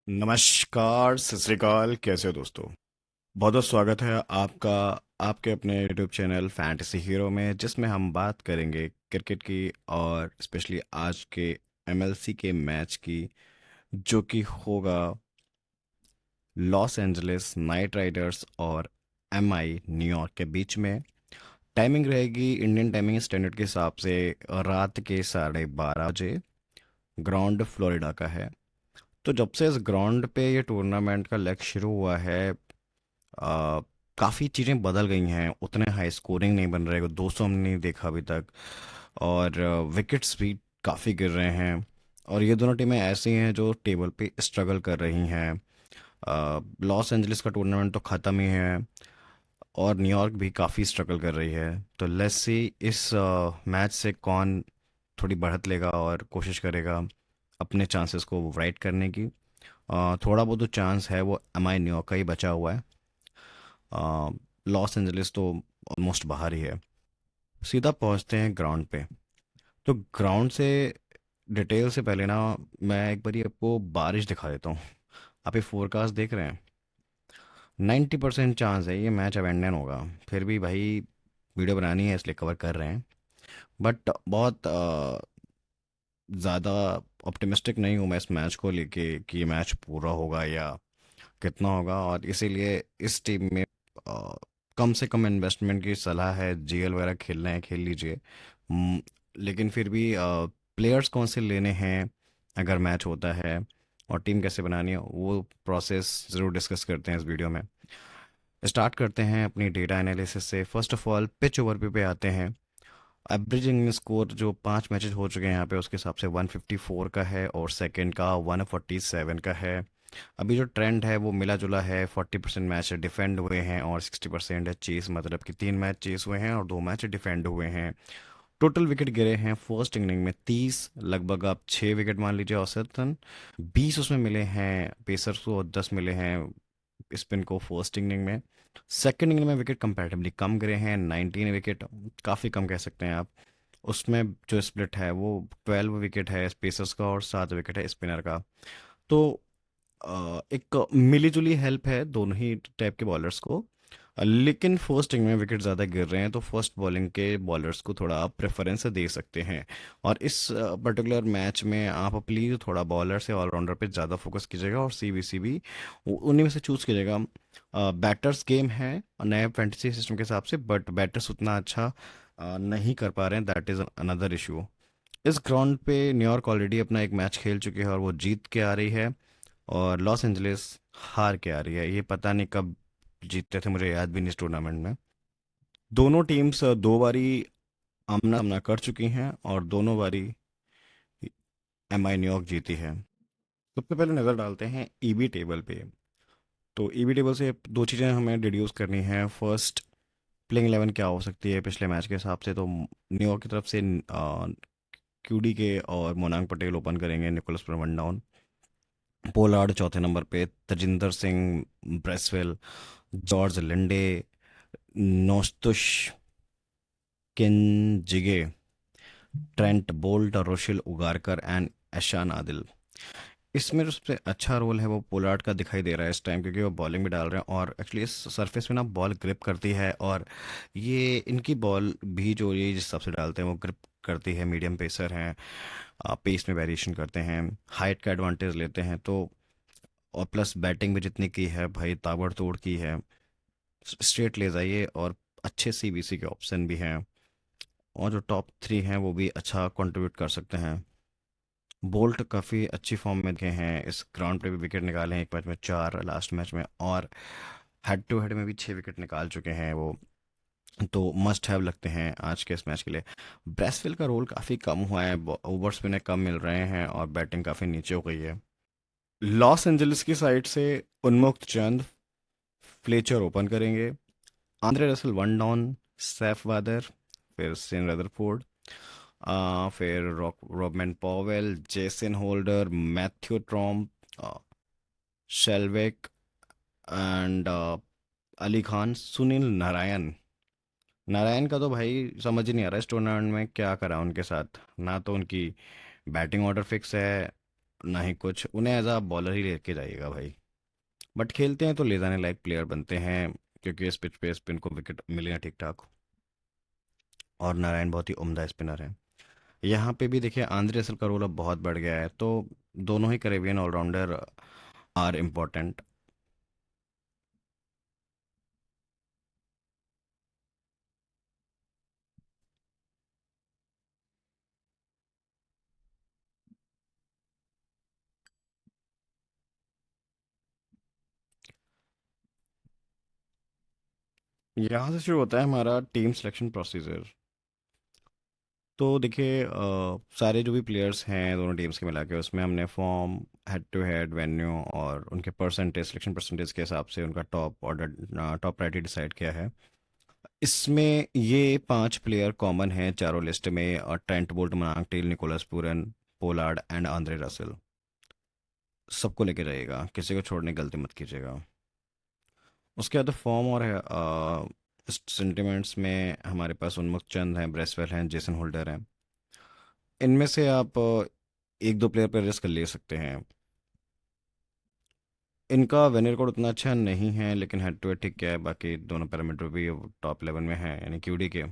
नमस्कार, सत श्री अकाल, कैसे हो दोस्तों। बहुत बहुत स्वागत है आपका आपके अपने यूट्यूब चैनल फैंटेसी हीरो में, जिसमें हम बात करेंगे क्रिकेट की और स्पेशली आज के एमएलसी के मैच की, जो कि होगा लॉस एंजलिस नाइट राइडर्स और एमआई न्यूयॉर्क के बीच में। टाइमिंग रहेगी इंडियन टाइमिंग स्टैंडर्ड के हिसाब से रात के 12:30 बजे। ग्राउंड फ्लोरिडा का है। तो जब से इस ग्राउंड पे ये टूर्नामेंट का लेग शुरू हुआ है, काफ़ी चीज़ें बदल गई हैं। उतने हाई स्कोरिंग नहीं बन रहे, 200 हमने नहीं देखा अभी तक। और विकेट्स भी काफ़ी गिर रहे हैं। और ये दोनों टीमें ऐसी हैं जो टेबल पे स्ट्रगल कर रही हैं। लॉस एंजलिस का टूर्नामेंट तो ख़त्म ही है, और न्यूयॉर्क भी काफ़ी स्ट्रगल कर रही है। तो लेट्स सी इस मैच से कौन थोड़ी बढ़त लेगा और कोशिश करेगा अपने चांसेस को राइट करने की। थोड़ा बहुत जो चांस है वो एमआई न्यूयॉर्क का ही बचा हुआ है। लॉस एंजलिस तो ऑलमोस्ट बाहर ही है। सीधा पहुंचते हैं ग्राउंड पे। तो ग्राउंड से डिटेल से पहले ना, मैं एक बार आपको बारिश दिखा देता हूँ। आप ये फोरकास्ट देख रहे हैं, 90% चांस है ये मैच अबेंडन होगा। फिर भी भाई वीडियो बनानी है इसलिए कवर कर रहे हैं। बट बहुत ज़्यादा ऑप्टिमिस्टिक नहीं हूँ मैं इस मैच को लेके कि ये मैच पूरा होगा या कितना होगा। और इसीलिए इस टीम में अ, कम से कम इन्वेस्टमेंट की सलाह है। जीएल वगैरह खेलना है खेल लीजिए। लेकिन फिर भी प्लेयर्स कौन से लेने हैं अगर मैच होता है, और टीम कैसे बनानी है, वो प्रोसेस ज़रूर डिस्कस करते हैं इस वीडियो में। स्टार्ट करते हैं अपनी डेटा एनालिसिस से। First of all pitch over पे आते हैं। एवरेजिंग स्कोर जो 5 मैचेस हो चुके हैं यहाँ पे, उसके हिसाब से 154 का है, और सेकंड का 147 का है। अभी जो ट्रेंड है वो मिला जुला है। 40% मैच डिफेंड हुए हैं और 60% है चेस, मतलब कि 3 मैच चेस हुए हैं और 2 मैच डिफेंड हुए हैं। टोटल विकेट गिरे हैं फर्स्ट इनिंग में 30, लगभग आप 6 विकेट मान लीजिए औसतन। 20 उसमें मिले हैं पेसर्स को और 10 मिले हैं स्पिन को फर्स्ट इनिंग में। सेकंड इनिंग में विकेट कंपैरेटिवली कम गिरे हैं, 19 विकेट, काफ़ी कम कह सकते हैं आप। उसमें जो स्प्लिट है वो 12 विकेट है पेसर्स का और 7 विकेट है स्पिनर का। तो एक मिली जुली हेल्प है दोनों ही टाइप के बॉलर्स को। लेकिन फर्स्ट इनिंग में विकेट ज़्यादा गिर रहे हैं, तो फर्स्ट बॉलिंग के बॉलर्स को थोड़ा आप प्रेफरेंस दे सकते हैं। और इस पर्टिकुलर मैच में आप प्लीज़ थोड़ा बॉलर से ऑलराउंडर पे ज़्यादा फोकस कीजिएगा, और सीबीसी भी उन्हीं में से चूज़ कीजिएगा। बैटर्स गेम है नए फैंटेसी सिस्टम के हिसाब से, बट बैटर्स उतना अच्छा नहीं कर पा रहे हैं, दैट इज़ अनदर इशू। इस ग्राउंड पे न्यूयॉर्क ऑलरेडी अपना एक मैच खेल चुकी है और वो जीत के आ रही है, और लॉस एंजलिस हार के आ रही है। ये पता नहीं कब जीतते थे, मुझे याद भी नहीं इस टूर्नामेंट में। दोनों टीम्स 2 बारी आमना सामना कर चुकी हैं, और दोनों बारी एमआई न्यूयॉर्क जीती है। सबसे पहले नज़र डालते हैं ईबी टेबल पे। तो ईबी टेबल से दो चीज़ें हमें डिड्यूस करनी है। फर्स्ट, प्लेइंग 11 क्या हो सकती है पिछले मैच के हिसाब से। तो न्यूयॉर्क की तरफ से क्यूडी के और मोनांग पटेल ओपन करेंगे, निकोलस पर वन डाउन। पोलार्ड चौथे नंबर पे, Tajinder Singh, Bracewell, George Linde, Nosthush Kenjige, Trent Boult, Rushil Ugarkar and Ehsan Adil. इसमें जो सबसे अच्छा रोल है वो पोलार्ड का दिखाई दे रहा है इस टाइम, क्योंकि वो बॉलिंग भी डाल रहे हैं, और एक्चुअली इस सरफेस में ना बॉल ग्रिप करती है। और ये इनकी बॉल भी जो ये जिस हिसाब से डालते हैं वो ग्रिप करती है। मीडियम पेसर हैं, पेस में वेरिएशन करते हैं, हाइट का एडवांटेज लेते हैं। तो और प्लस बैटिंग भी जितनी की है भाई ताबड़तोड़ की है। स्ट्रेट ले जाइए, और अच्छे सीबीसी के ऑप्शन भी हैं, और जो टॉप 3 हैं वो भी अच्छा कंट्रीब्यूट कर सकते हैं। बोल्ट काफ़ी अच्छी फॉर्म में दिखे हैं, इस ग्राउंड पे भी विकेट निकाले हैं, एक मैच में 4, लास्ट मैच में, और हेड टू हेड में भी 6 विकेट निकाल चुके हैं वो। तो मस्ट हैव लगते हैं आज के इस मैच के लिए। ब्रेसवेल का रोल काफ़ी कम हुआ है, ओवर्स भी उन्हें कम मिल रहे हैं, और बैटिंग काफ़ी नीचे हो गई है। लॉस एंजलिस की साइड से उन्मुक्त चंद, फ्लेचर ओपन करेंगे, Andre Russell one down, Saif Badar, फिर सेन रदरफोर्ड, फिर Rovman Powell, Jason Holder, Matthew ट्रॉम, शेलवेक एंड अली खान, सुनील नारायण। नारायण का तो भाई समझ ही नहीं आ रहा इस टूर्नामेंट में क्या करा उनके साथ। ना तो उनकी बैटिंग ऑर्डर फिक्स है, ना ही कुछ, उन्हें एज अ बॉलर ही लेके जाइएगा भाई। बट खेलते हैं तो ले जाने लायक प्लेयर बनते हैं, क्योंकि इस पिच पे स्पिन को विकेट मिले हैं ठीक ठाक। और नारायण बहुत ही उम्दा स्पिनर है। यहाँ पे भी देखिए आंद्रे रसल का रोल अब बहुत बढ़ गया है, तो दोनों ही करेबियन ऑलराउंडर आर इम्पोर्टेंट। यहाँ से शुरू होता है हमारा टीम सिलेक्शन प्रोसीजर। तो देखिए सारे जो भी प्लेयर्स हैं दोनों टीम्स के मिला के, उसमें हमने form, head to head, venue और उनके परसेंटेज, सिलेक्शन परसेंटेज के हिसाब से उनका top order, top priority decide किया है। इसमें ये 5 प्लेयर कॉमन हैं चारों लिस्ट में, और ट्रेंट बोल्ट, मनांग टेल, Nicholas Pooran, Pollard and Andre Russell. सबको लेके जाइएगा, किसी को छोड़ने की गलती मत कीजिएगा। उसके बाद फॉर्म और सेंटिमेंट्स में हमारे पास उन्मुक्त चंद हैं, ब्रेसवेल हैं, जेसन होल्डर हैं। इनमें से आप एक दो प्लेयर पर रिस्क ले सकते हैं। इनका वेन्यू रिकॉर्ड उतना अच्छा नहीं है, लेकिन हेड टू हेड ठीक है, बाकी दोनों पैरामीटर भी टॉप लेवल में हैं, यानी क्यूडी के।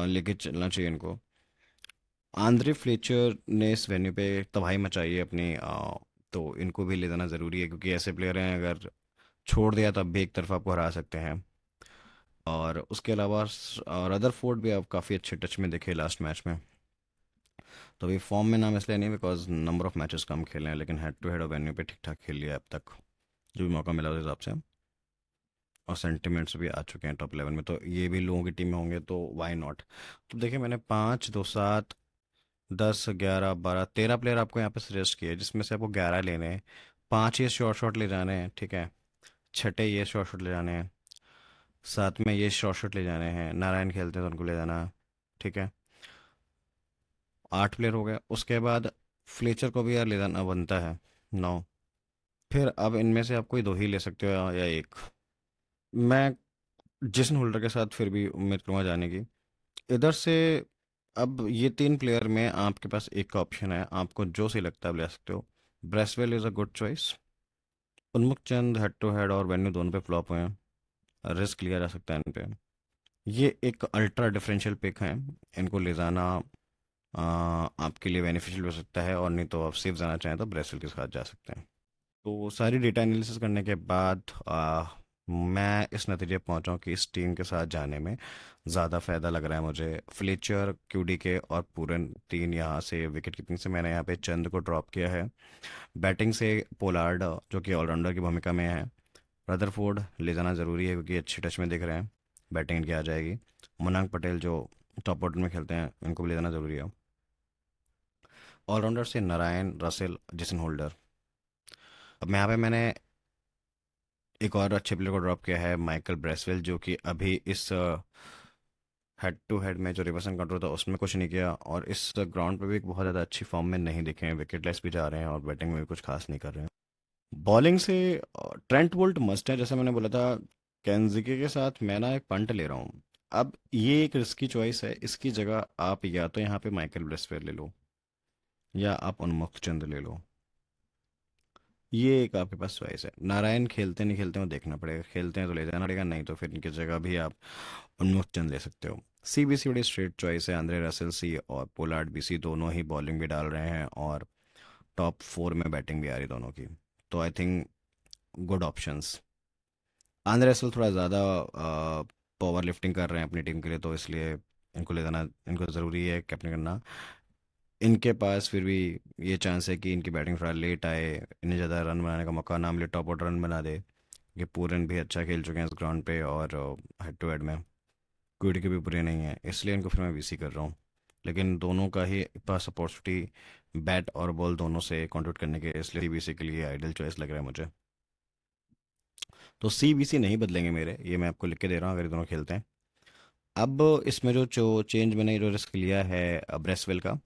लेके चलना चाहिए इनको। आंद्रे फ्लेचर ने इस वेन्यू पे तबाही मचाई है अपनी, तो इनको भी ले जाना ज़रूरी है, क्योंकि ऐसे प्लेयर हैं अगर छोड़ दिया तब भी एक तरफ आपको हरा सकते हैं। और उसके अलावा रदरफोर्ड भी आप काफ़ी अच्छे टच में दिखे लास्ट मैच में। तो अभी फॉर्म में नाम इसलिए नहीं बिकॉज नंबर ऑफ मैचेस कम खेले हैं, लेकिन हेड टू हेड और वेन्यू पे ठीक ठाक खेल लिया है अब तक, जो भी मौका मिला उस हिसाब से। और सेंटिमेंट्स भी आ चुके हैं टॉप लेवल में, तो ये भी लोगों की टीम में होंगे तो वाई नॉट। तो देखिए मैंने 5, 2, 7, 10, 11, 12, 13 प्लेयर आपको यहाँ पे सजेस्ट किए, जिसमें से आपको 11 लेने हैं। 5 ये शॉर्ट शॉट ले जाने हैं, ठीक है। छठे ये शॉर्ट शॉट ले जाने हैं। साथ में ये शॉर्ट शॉट ले जाने हैं, नारायण खेलते हैं तो उनको ले जाना है, ठीक है। 8 प्लेयर हो गए, उसके बाद फ्लेचर को भी यार ले जाना बनता है, 9। फिर अब इनमें से आप कोई दो ही ले सकते हो या एक। मैं जेसन होल्डर के साथ फिर भी उम्मीद करूँगा जाने की। इधर से अब ये 3 प्लेयर में आपके पास एक का ऑप्शन है, आपको जो सही लगता है आप ले सकते हो। Bracewell is a good choice. उन्मुक्त चंद हेड टू हेड और वेन्यू दोनों पे फ्लॉप हुए हैं, रिस्क लिया जा सकता है इन पे। ये एक अल्ट्रा डिफरेंशियल पिक है, इनको ले जाना आपके लिए बेनिफिशियल हो सकता है, और नहीं तो आप सेफ जाना चाहें तो ब्रेसवेल के साथ जा सकते हैं। तो सारी डेटा एनालिसिस करने के बाद मैं इस नतीजे पे पहुंचा हूं कि इस टीम के साथ जाने में ज़्यादा फ़ायदा लग रहा है मुझे। फ्लेचर, क्यूडी के और पूरन तीन यहाँ से, विकेट कीपिंग से मैंने यहाँ पे चंद को ड्रॉप किया है। बैटिंग से पोलार्ड जो कि ऑलराउंडर की भूमिका में है। रदरफोर्ड ले जाना ज़रूरी है क्योंकि अच्छे टच में दिख रहे हैं, बैटिंग इनकी आ जाएगी। मुनांक पटेल जो टॉप ऑर्डर में खेलते हैं, इनको भी ले जाना ज़रूरी है। ऑलराउंडर से नारायण, रसेल, जेसन होल्डर। अब यहाँ पे मैंने एक और अच्छे प्लेयर को ड्रॉप किया है, माइकल ब्रेसवेल, जो कि अभी इस हेड टू हेड में जो रिवर्स एनकाउंटर था उसमें कुछ नहीं किया, और इस ग्राउंड पे भी बहुत ज़्यादा अच्छी फॉर्म में नहीं दिखे हैं, विकेटलेस भी जा रहे हैं और बैटिंग में भी कुछ खास नहीं कर रहे हैं। बॉलिंग से ट्रेंट बोल्ट मस्ट है, जैसे मैंने बोला था। केंजिके के साथ मैं ना एक पंट ले रहा हूँ। अब ये एक रिस्की चॉइस है, इसकी जगह आप या तो यहाँ पे माइकल ब्रेसवेल ले लो, या आप उन्मुक्त चंद ले लो। ये एक आपके पास चॉइस है। नारायण खेलते नहीं खेलते हो देखना पड़ेगा, खेलते हैं तो ले जाना पड़ेगा, नहीं तो फिर इनकी जगह भी आप उन्मुक्त चंद ले सकते हो। सी बी सी बड़ी स्ट्रेट चॉइस है, आंद्रे रसेल सी और पोलार्ड बी सी दोनों ही बॉलिंग भी डाल रहे हैं, और टॉप 4 में बैटिंग भी आ रही दोनों की। तो I think good options. Andre Russell थोड़ा ज़्यादा पावर लिफ्टिंग कर रहे हैं अपनी टीम के लिए, तो इसलिए इनको ले जाना, इनको ज़रूरी है कैप्टन करना। इनके पास फिर भी ये चांस है कि इनकी बैटिंग थोड़ा लेट आए, इन्हें ज़्यादा रन बनाने का मौका ना मिले, टॉप ऑर्डर रन बना दे। ये पूरन भी अच्छा खेल चुके हैं इस ग्राउंड पे, और हेड टू हेड में क्विड के भी बुरे नहीं हैं, इसलिए इनको फिर मैं वीसी कर रहा हूँ। लेकिन दोनों का ही पास अपॉर्चुनिटी बैट और बॉल दोनों से कंट्रीब्यूट करने के, इसलिए सीबीसी के लिए आइडियल चॉइस लग रहा है मुझे। तो सीबीसी नहीं बदलेंगे मेरे, ये मैं आपको लिख के दे रहा हूँ अगर ये दोनों खेलते हैं। अब इसमें जो चेंज मैंने जो रिस्क लिया है ब्रेसवेल का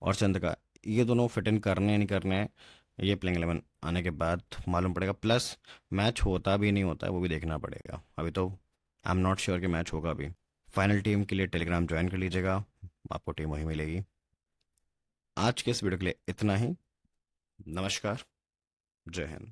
और चंद का, ये दोनों फिट इन करने हैं नहीं करने हैं, ये प्लेइंग 11 आने के बाद मालूम पड़ेगा। प्लस मैच होता भी नहीं होता है वो भी देखना पड़ेगा, अभी तो आई एम नॉट श्योर कि मैच होगा भी। फाइनल टीम के लिए टेलीग्राम ज्वाइन कर लीजिएगा, आपको टीम वहीं मिलेगी। आज के इस वीडियो के लिए इतना ही। नमस्कार। जय हिंद।